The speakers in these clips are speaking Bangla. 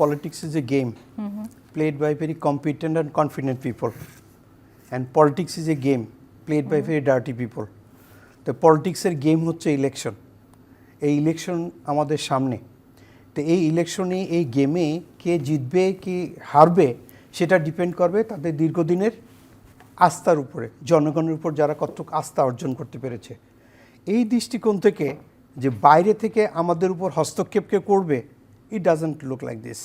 politics is a game played by very competent and confident people, and politics is a game played by very dirty people. The politics এর গেম হচ্ছে ইলেকশন। এই ইলেকশন আমাদের সামনে, তো এই ইলেকশনে এই গেমে কে জিতবে কি হারবে সেটা ডিপেন্ড করবে তাদের দীর্ঘদিনের আস্থার উপরে, জনগণের উপর যারা কতটুকু আস্থা অর্জন করতে পেরেছে। এই দৃষ্টিকোণ থেকে যে বাইরে থেকে আমাদের উপর হস্তক্ষেপ কে করবে, it doesn't look like this.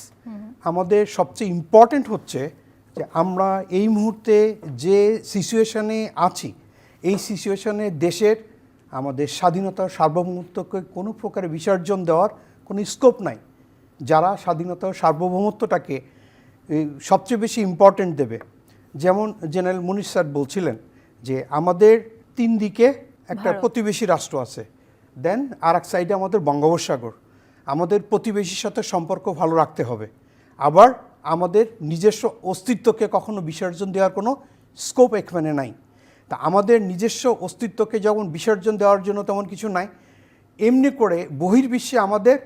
আমাদের সবচেয়ে ইম্পর্টেন্ট হচ্ছে যে আমরা এই মুহূর্তে যে সিচুয়েশনে আছি, এই সিচুয়েশনে দেশের আমাদের স্বাধীনতা সার্বভৌমত্বকে কোনো প্রকারে বিসর্জন দেওয়ার কোনো স্কোপ নাই। যারা স্বাধীনতা সার্বভৌমত্বটাকে সবচেয়ে বেশি ইম্পর্টেন্ট দেবে, যেমন জেনারেল মুনির স্যার বলছিলেন যে আমাদের 3 দিকে একটা প্রতিবেশী রাষ্ট্র আছে, দেন আর এক সাইডে আমাদের বঙ্গোপসাগর। আমাদের প্রতিবেশীর সাথে সম্পর্ক ভালো রাখতে হবে, আবার আমাদের নিজস্ব অস্তিত্বকে কখনো বিসর্জন দেওয়ার কোনো স্কোপ এখানে নাই। তা আমাদের নিজস্ব অস্তিত্বকে যখন বিসর্জন দেওয়ার জন্য তেমন কিছু নাই, এমনি করে বহির্বিশ্বে আমাদের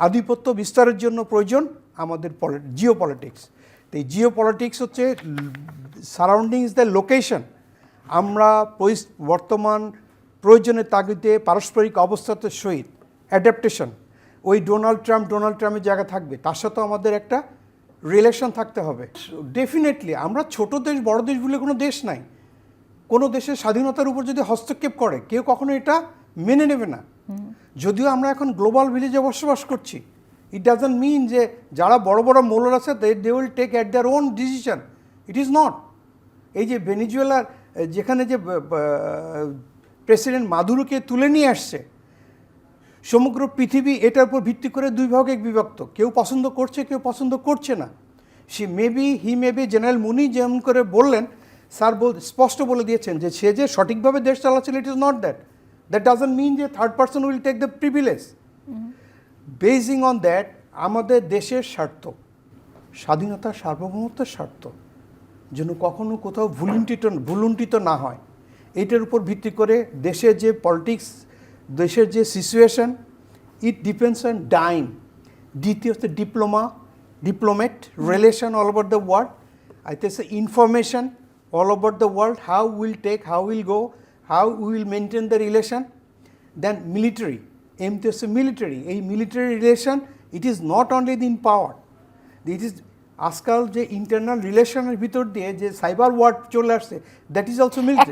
আধিপত্য বিস্তারের জন্য প্রয়োজন আমাদের জিও পলিটিক্স। তো এই জিও পলিটিক্স হচ্ছে সারাউন্ডিংস দ্য লোকেশন। আমরা বর্তমান প্রয়োজনের তাগিদে পারস্পরিক অবস্থার সহিত অ্যাডাপ্টেশন, ওই ডোনাল্ড ট্রাম্পের জায়গা থাকবে, তার সাথেও আমাদের একটা রিলেশন থাকতে হবে। ডেফিনেটলি আমরা ছোট দেশ বড় দেশ বলে কোনো দেশ নাই। কোনো দেশের স্বাধীনতার উপর যদি হস্তক্ষেপ করে কেউ কখনো এটা মেনে নেবে না। যদিও আমরা এখন গ্লোবাল ভিলেজে বসবাস করছি, ইট ডাজন্ট মিন যে যারা বড় বড় মোলার আছে they will take at their own decision. It is not. এই যে ভেনিজুয়েলার যেখানে যে প্রেসিডেন্ট মাদুরোকে তুলে নিয়ে আসছে, সমগ্র পৃথিবী এটার উপর ভিত্তি করে 2 ভাগে বিভক্ত। কেউ পছন্দ করছে, কেউ পছন্দ করছে না। হি মেবি জেনারেল মুনি যেমন করে বললেন, স্যার স্পষ্ট বলে দিয়েছেন যে সে যে সঠিকভাবে দেশ চালাচ্ছিল, it is not that doesn't mean যে third person will take the privilege. Basing on that আমাদের দেশের স্বার্থ, স্বাধীনতা সার্বভৌমত্বের স্বার্থ যেন কখনো কোথাও ভুলুণ্ঠিত না হয়, এইটার উপর ভিত্তি করে দেশের যে পলিটিক্স, দেশের যে situation, it depends on time. দ্বিতীয় হচ্ছে diplomat relation all over the world. আইতেছে information all over the world, how we'll take, how we'll go, how we will maintain the relation. Then military, military. A military relation, it is not only the power, it is আজকাল যে ইন্টারনাল রিলেশনের ভিতর দিয়ে যে সাইবার ওয়ার চলে আসছে, দ্যাট ইজ অলসো মিলিটারি।